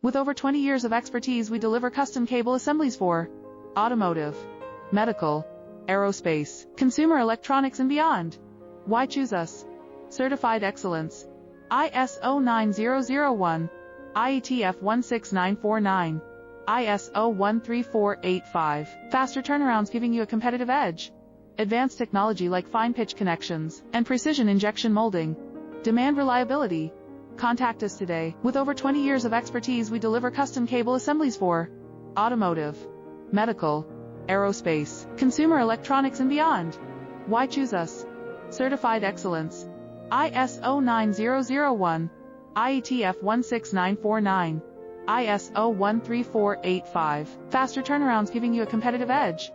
With over 20 years of expertise, we deliver custom cable assemblies for automotive, medical, aerospace, consumer electronics and beyond. Why choose us? Certified excellence. ISO 9001, IATF 16949, ISO 13485. Faster turnarounds giving you a competitive edge. Advanced technology like fine pitch connections and precision injection molding. Demand reliability. Contact us today. With over 20 years of expertise, we deliver custom cable assemblies for automotive, medical, aerospace, consumer electronics and beyond. Why choose us? Certified excellence. ISO 9001, IATF 16949, ISO 13485. Faster turnarounds giving you a competitive edge.